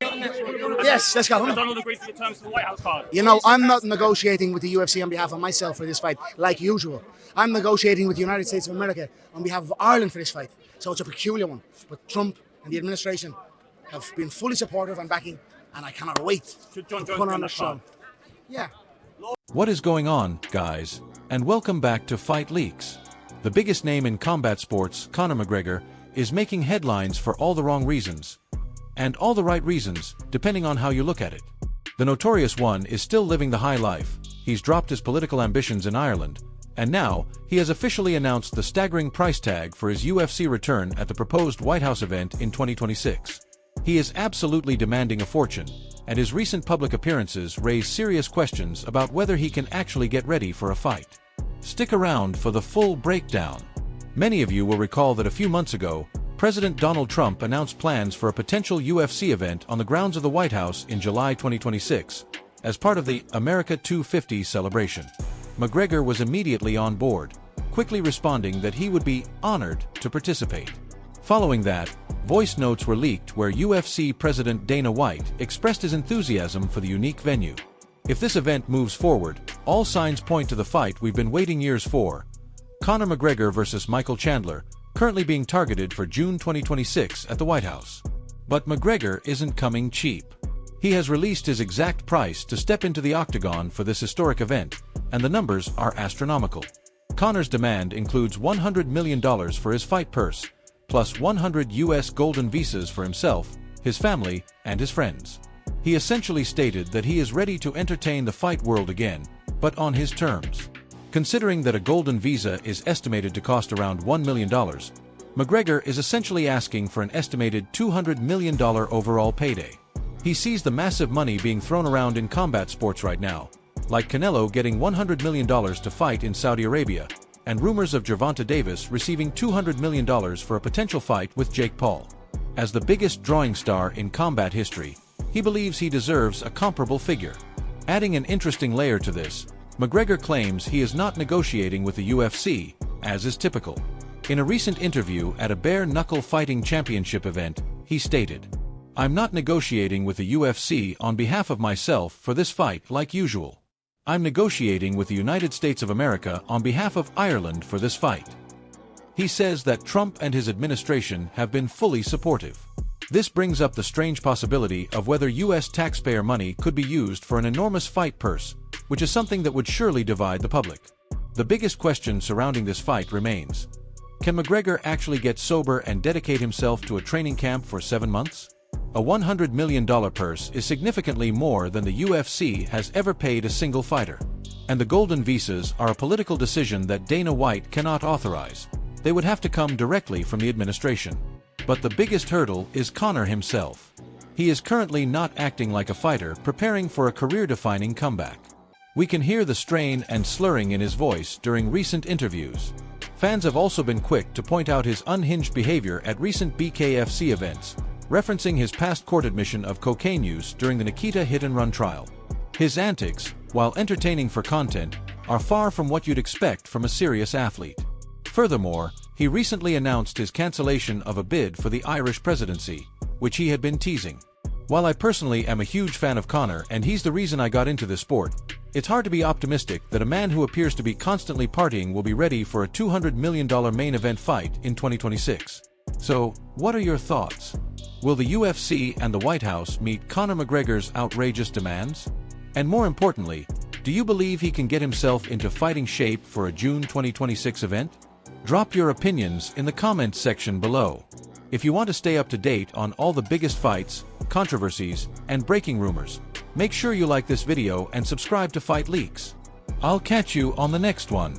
go to the next one. Yes, let's go. Donald agreed to the terms of the White House card. You know, I'm not negotiating with the UFC on behalf of myself for this fight, like usual. I'm negotiating with the United States of America on behalf of Ireland for this fight. So it's a peculiar one. But Trump and the administration have been fully supportive and backing, and I cannot wait Should John to Jones put be on on the that show. card? Yeah. What is going on, guys? And welcome back to Fight Leaks. The biggest name in combat sports, Conor McGregor, is making headlines for all the wrong reasons. And all the right reasons, depending on how you look at it. The Notorious one is still living the high life. He's dropped his political ambitions in Ireland. And now, he has officially announced the staggering price tag for his UFC return at the proposed White House event in 2026. He is absolutely demanding a fortune, and his recent public appearances raise serious questions about whether he can actually get ready for a fight. Stick around for the full breakdown. Many of you will recall that a few months ago, President Donald Trump announced plans for a potential UFC event on the grounds of the White House in July 2026, as part of the America 250 celebration. McGregor was immediately on board, quickly responding that he would be honored to participate. Following that, voice notes were leaked where UFC President Dana White expressed his enthusiasm for the unique venue. If this event moves forward, all signs point to the fight we've been waiting years for. Conor McGregor versus Michael Chandler, currently being targeted for June 2026 at the White House. But McGregor isn't coming cheap. He has released his exact price to step into the octagon for this historic event, and the numbers are astronomical. Conor's demand includes $100 million for his fight purse, plus 100 US golden visas for himself, his family, and his friends. He essentially stated that he is ready to entertain the fight world again, but on his terms. Considering that a golden visa is estimated to cost around $1 million, McGregor is essentially asking for an estimated $200 million overall payday. He sees the massive money being thrown around in combat sports right now, like Canelo getting $100 million to fight in Saudi Arabia, and rumors of Gervonta Davis receiving $200 million for a potential fight with Jake Paul. As the biggest drawing star in combat history, he believes he deserves a comparable figure. Adding an interesting layer to this, McGregor claims he is not negotiating with the UFC, as is typical. In a recent interview at a bare-knuckle fighting championship event, he stated, "I'm not negotiating with the UFC on behalf of myself for this fight like usual. I'm negotiating with the United States of America on behalf of Ireland for this fight." He says that Trump and his administration have been fully supportive. This brings up the strange possibility of whether U.S. taxpayer money could be used for an enormous fight purse, which is something that would surely divide the public. The biggest question surrounding this fight remains: can McGregor actually get sober and dedicate himself to a training camp for 7 months? A $100 million purse is significantly more than the UFC has ever paid a single fighter. And the golden visas are a political decision that Dana White cannot authorize. They would have to come directly from the administration. But the biggest hurdle is Conor himself. He is currently not acting like a fighter preparing for a career-defining comeback. We can hear the strain and slurring in his voice during recent interviews. Fans have also been quick to point out his unhinged behavior at recent BKFC events, referencing his past court admission of cocaine use during the Nikita hit-and-run trial. His antics, while entertaining for content, are far from what you'd expect from a serious athlete. Furthermore, he recently announced his cancellation of a bid for the Irish presidency, which he had been teasing. While I personally am a huge fan of Conor and he's the reason I got into this sport, it's hard to be optimistic that a man who appears to be constantly partying will be ready for a $200 million main event fight in 2026. So, what are your thoughts? Will the UFC and the White House meet Conor McGregor's outrageous demands? And more importantly, do you believe he can get himself into fighting shape for a June 2026 event? Drop your opinions in the comments section below. If you want to stay up to date on all the biggest fights, controversies, and breaking rumors, make sure you like this video and subscribe to Fight Leaks. I'll catch you on the next one.